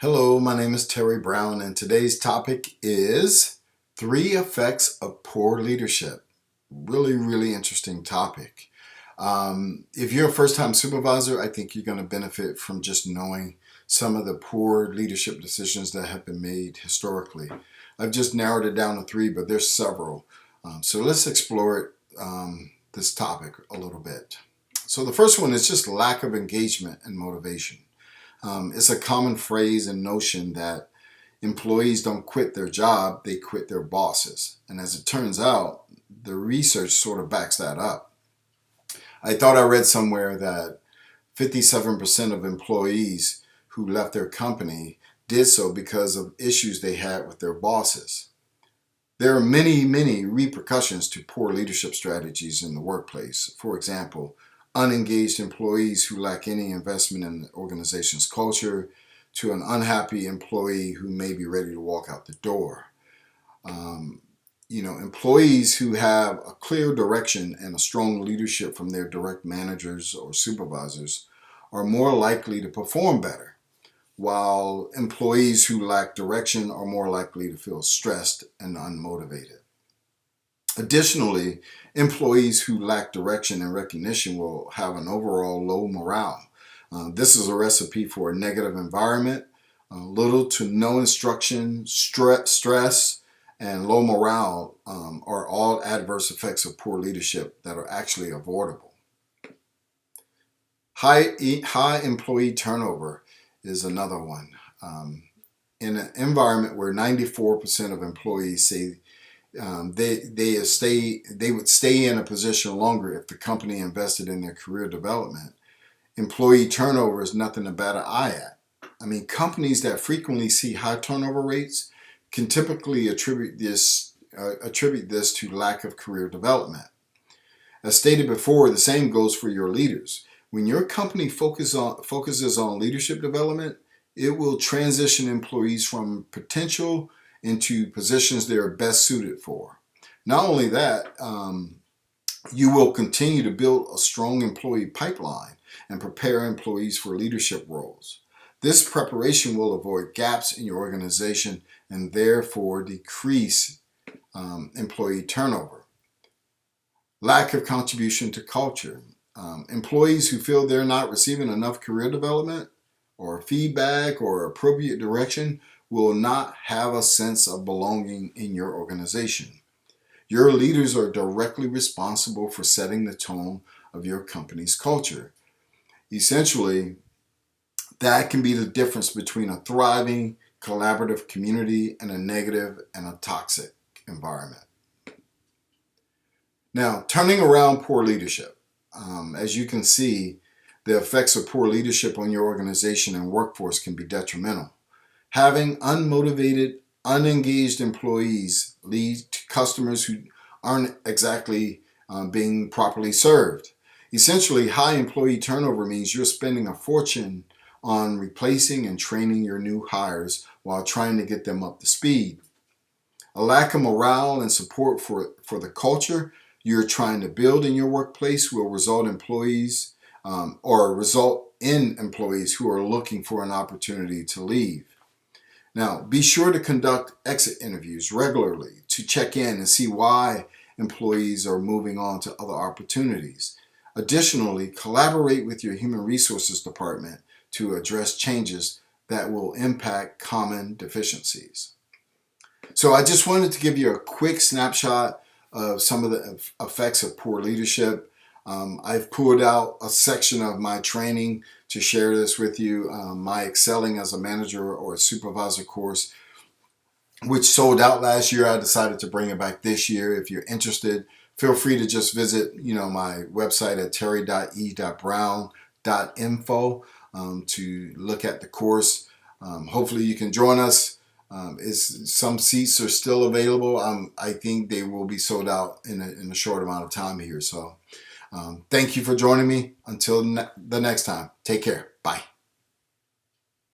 Hello, my name is Terry Brown, and today's topic is 3 effects of poor leadership. Really interesting topic. If you're a first-time supervisor, I think you're going to benefit from just knowing some of the poor leadership decisions that have been made historically. I've just narrowed it down to 3, but there's several. So let's explore this topic a little bit. So the first one is just lack of engagement and motivation. It's a common phrase and notion that employees don't quit their job, they quit their bosses. And as it turns out, the research sort of backs that up. I thought I read somewhere that 57% of employees who left their company did so because of issues they had with their bosses. There are many repercussions to poor leadership strategies in the workplace. For example, unengaged employees who lack any investment in the organization's culture, to an unhappy employee who may be ready to walk out the door. Employees who have a clear direction and a strong leadership from their direct managers or supervisors are more likely to perform better, while employees who lack direction are more likely to feel stressed and unmotivated. Additionally, employees who lack direction and recognition will have an overall low morale. This is a recipe for a negative environment. Little to no instruction, stress, and low morale are all adverse effects of poor leadership that are actually avoidable. High employee turnover is another one. In an environment where 94% of employees say they would stay in a position longer if the company invested in their career development, employee turnover is nothing to bat an eye at. Companies that frequently see high turnover rates can typically attribute this to lack of career development. As stated before, the same goes for your leaders. When your company focuses on leadership development, it will transition employees from potential into positions they are best suited for. Not only that, you will continue to build a strong employee pipeline and prepare employees for leadership roles. This preparation will avoid gaps in your organization and therefore decrease employee turnover. Lack of contribution to culture. Employees who feel they're not receiving enough career development or feedback or appropriate direction will not have a sense of belonging in your organization. Your leaders are directly responsible for setting the tone of your company's culture. Essentially, that can be the difference between a thriving, collaborative community and a negative and a toxic environment. Now, turning around poor leadership. As you can see, the effects of poor leadership on your organization and workforce can be detrimental. Having unmotivated, unengaged employees lead to customers who aren't exactly being properly served. Essentially, high employee turnover means you're spending a fortune on replacing and training your new hires while trying to get them up to speed. A lack of morale and support for the culture you're trying to build in your workplace will result in employees who are looking for an opportunity to leave. Now, be sure to conduct exit interviews regularly to check in and see why employees are moving on to other opportunities. Additionally, collaborate with your human resources department to address changes that will impact common deficiencies. So I just wanted to give you a quick snapshot of some of the effects of poor leadership. I've pulled out a section of my training to share this with you, my Excelling as a Manager or a Supervisor course, which sold out last year. I decided to bring it back this year. If you're interested, feel free to just visit my website at Terry.E.Brown.Info to look at the course. Hopefully you can join us. Some seats are still available. I think they will be sold out in a short amount of time here. So thank you for joining me. Until the next time, take care. Bye.